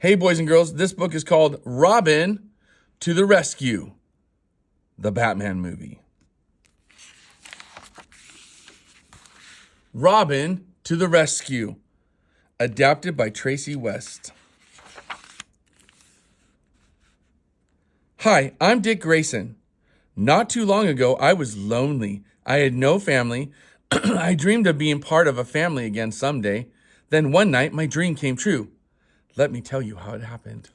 Hey, boys and girls, this book is called Robin to the Rescue, the Batman movie. Robin to the Rescue, adapted by Tracy West. Hi, I'm Dick Grayson. Not too long ago, I was lonely. I had no family. I dreamed of being part of a family again someday. Then one night, my dream came true. Let me tell you how it happened.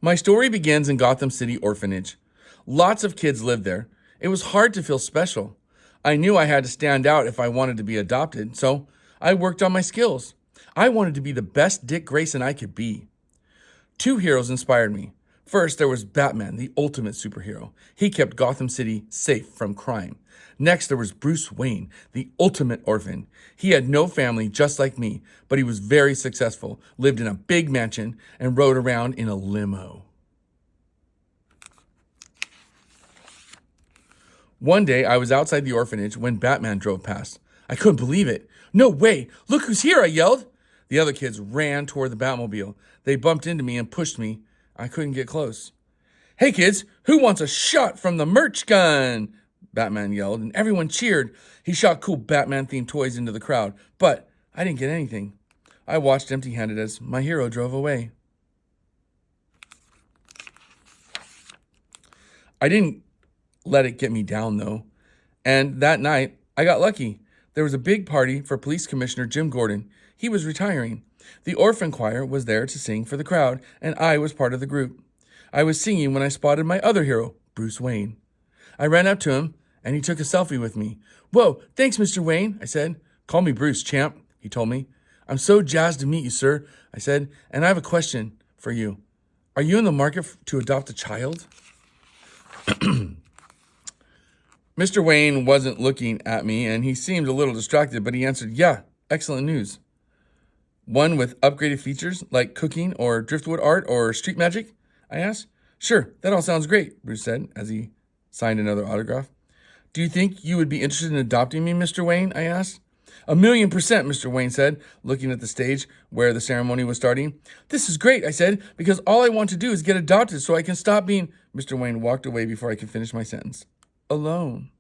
My story begins in Gotham City Orphanage. Lots of kids lived there. It was hard to feel special. I knew I had to stand out if I wanted to be adopted, so I worked on my skills. I wanted to be the best Dick Grayson I could be. Two heroes inspired me. First, there was Batman, the ultimate superhero. He kept Gotham City safe from crime. Next, there was Bruce Wayne, the ultimate orphan. He had no family, just like me, but he was very successful, lived in a big mansion, and rode around in a limo. One day, I was outside the orphanage when Batman drove past. I couldn't believe it. No way! Look who's here, I yelled. The other kids ran toward the Batmobile. They bumped into me and pushed me. I couldn't get close. Hey kids, who wants a shot from the merch gun? Batman yelled, and everyone cheered. He shot cool Batman-themed toys into the crowd, but I didn't get anything. I watched empty-handed as my hero drove away. I didn't let it get me down, though. And that night, I got lucky. There was a big party for Police Commissioner Jim Gordon. He was retiring. The orphan choir was there to sing for the crowd, and I was part of the group. I was singing when I spotted my other hero, Bruce Wayne. I ran up to him, and he took a selfie with me. Whoa, thanks, Mr. Wayne, I said. Call me Bruce, champ, he told me. I'm so jazzed to meet you, sir, I said, and I have a question for you. Are you in the market to adopt a child? Mr. Wayne wasn't looking at me, and he seemed a little distracted, but he answered, yeah, excellent news. One with upgraded features like cooking or driftwood art or street magic? I asked. Sure, that all sounds great, Bruce said as he signed another autograph. Do you think you would be interested in adopting me, Mr. Wayne? I asked. 1,000,000%, Mr. Wayne said, looking at the stage where the ceremony was starting. This is great, I said, because all I want to do is get adopted so I can stop being... Mr. Wayne walked away before I could finish my sentence. Alone.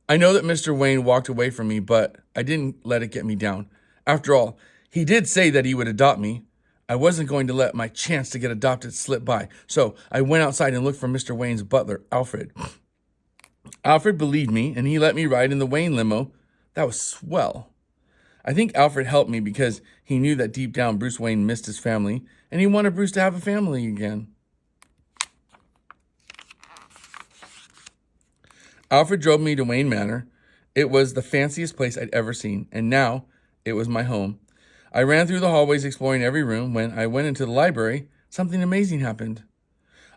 I know that Mr. Wayne walked away from me, but I didn't let it get me down. After all, he did say that he would adopt me. I wasn't going to let my chance to get adopted slip by, so I went outside and looked for Mr. Wayne's butler, Alfred. Alfred believed me, and he let me ride in the Wayne limo. That was swell. I think Alfred helped me because he knew that deep down Bruce Wayne missed his family, and he wanted Bruce to have a family again. Alfred drove me to Wayne Manor. It was the fanciest place I'd ever seen, and now it was my home. I ran through the hallways exploring every room. When I went into the library, something amazing happened.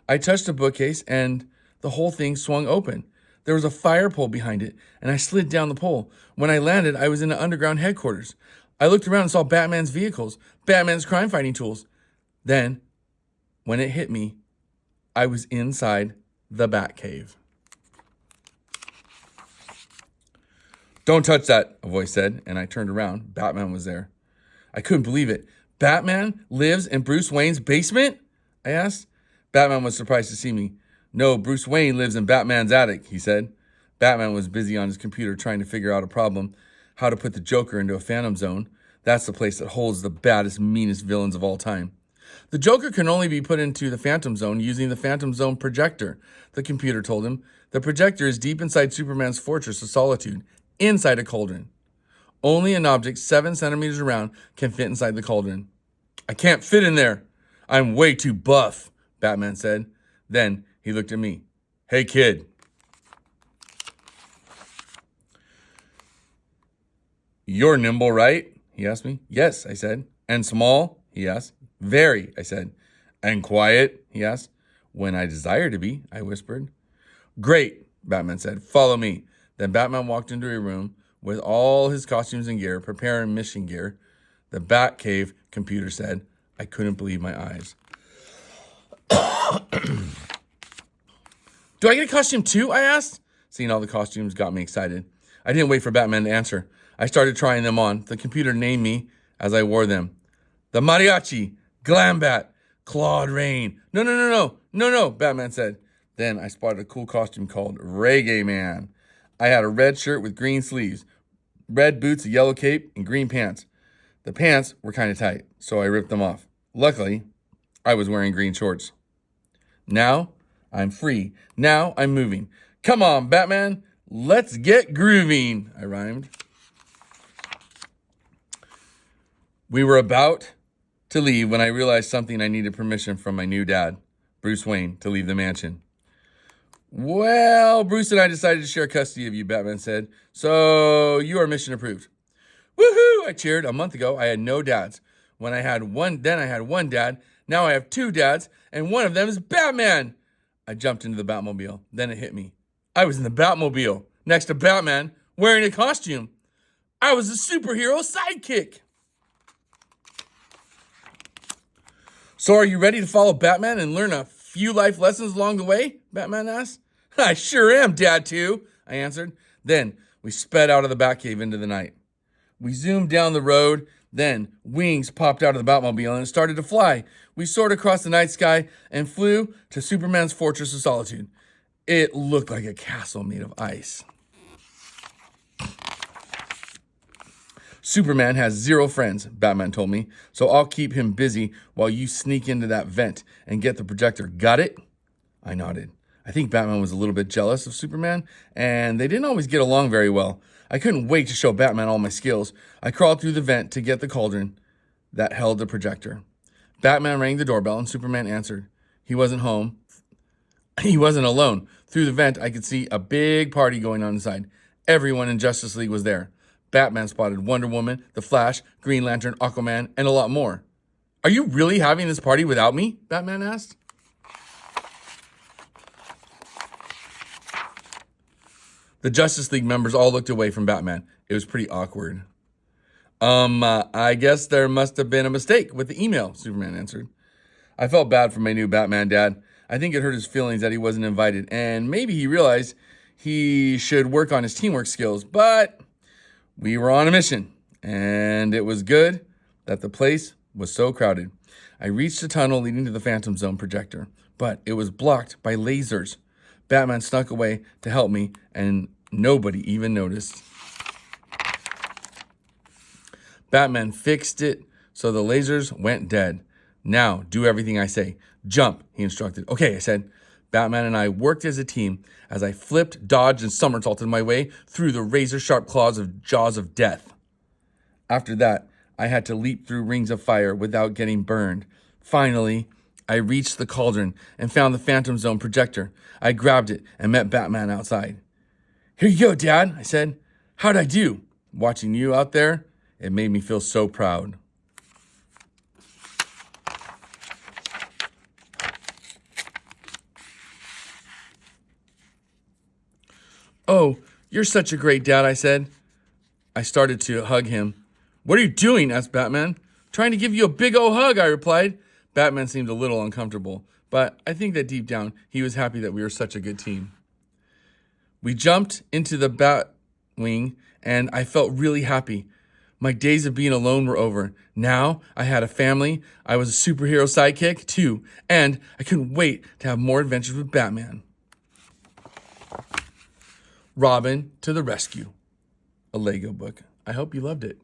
I touched a bookcase, and the whole thing swung open. There was a fire pole behind it, and I slid down the pole. When I landed, I was in the underground headquarters. I looked around and saw Batman's vehicles, Batman's crime-fighting tools. Then, when it hit me, I was inside the Batcave. Don't touch that, a voice said, and I turned around. Batman was there. I couldn't believe it. Batman lives in Bruce Wayne's basement? I asked. Batman was surprised to see me. No, Bruce Wayne lives in Batman's attic, he said. Batman was busy on his computer trying to figure out a problem, how to put the Joker into a Phantom Zone. That's the place that holds the baddest, meanest villains of all time. The Joker can only be put into the Phantom Zone using the Phantom Zone projector, the computer told him. The projector is deep inside Superman's Fortress of Solitude, inside a cauldron. Only an object 7 centimeters around can fit inside the cauldron. I can't fit in there. I'm way too buff, Batman said. Then he looked at me. Hey, kid. You're nimble, right? He asked me. Yes, I said. And small? He asked. Very, I said. And quiet? He asked. When I desire to be, I whispered. Great, Batman said. Follow me. Then Batman walked into a room with all his costumes and gear, preparing mission gear. The Batcave, computer said. I couldn't believe my eyes. Do I get a costume too? I asked. Seeing all the costumes got me excited. I didn't wait for Batman to answer. I started trying them on. The computer named me as I wore them. The Mariachi, Glambat, Claude Rain. No, Batman said. Then I spotted a cool costume called Reggae Man. I had a red shirt with green sleeves, red boots, a yellow cape, and green pants. The pants were kind of tight, so I ripped them off. Luckily, I was wearing green shorts. Now, I'm free. Now, I'm moving. Come on, Batman. Let's get grooving, I rhymed. We were about to leave when I realized something. I needed permission from my new dad, Bruce Wayne, to leave the mansion. Well, Bruce and I decided to share custody of you, Batman said. So you are mission approved. Woohoo! I cheered. A month ago, I had no dads. Then I had one dad. Now I have two dads, and one of them is Batman. I jumped into the Batmobile. Then it hit me. I was in the Batmobile, next to Batman, wearing a costume. I was a superhero sidekick. So are you ready to follow Batman and learn a few life lessons along the way? Batman asked. I sure am, Dad, too, I answered. Then we sped out of the Batcave into the night. We zoomed down the road. Then wings popped out of the Batmobile and it started to fly. We soared across the night sky and flew to Superman's Fortress of Solitude. It looked like a castle made of ice. Superman has 0 friends, Batman told me, so I'll keep him busy while you sneak into that vent and get the projector. Got it? I nodded. I think Batman was a little bit jealous of Superman, and they didn't always get along very well. I couldn't wait to show Batman all my skills. I crawled through the vent to get the cauldron that held the projector. Batman rang the doorbell, and Superman answered. He wasn't home. He wasn't alone. Through the vent, I could see a big party going on inside. Everyone in Justice League was there. Batman spotted Wonder Woman, The Flash, Green Lantern, Aquaman, and a lot more. Are you really having this party without me? Batman asked. The Justice League members all looked away from Batman. It was pretty awkward. I guess there must have been a mistake with the email, Superman answered. I felt bad for my new Batman dad. I think it hurt his feelings that he wasn't invited, and maybe he realized he should work on his teamwork skills, but we were on a mission, and it was good that the place was so crowded. I reached the tunnel leading to the Phantom Zone projector, but it was blocked by lasers. Batman snuck away to help me, and nobody even noticed. Batman fixed it so the lasers went dead. Now, do everything I say. Jump, he instructed. Okay, I said. Batman and I worked as a team as I flipped, dodged, and somersaulted my way through the razor-sharp jaws of death. After that, I had to leap through rings of fire without getting burned. Finally, I reached the cauldron and found the Phantom Zone projector. I grabbed it and met Batman outside. Here you go, Dad, I said. How'd I do? Watching you out there, it made me feel so proud. Oh, you're such a great dad, I said. I started to hug him. What are you doing? Asked Batman. Trying to give you a big old hug, I replied. Batman seemed a little uncomfortable, but I think that deep down, he was happy that we were such a good team. We jumped into the Batwing, and I felt really happy. My days of being alone were over. Now I had a family, I was a superhero sidekick, too, and I couldn't wait to have more adventures with Batman. Robin to the Rescue, a Lego book. I hope you loved it.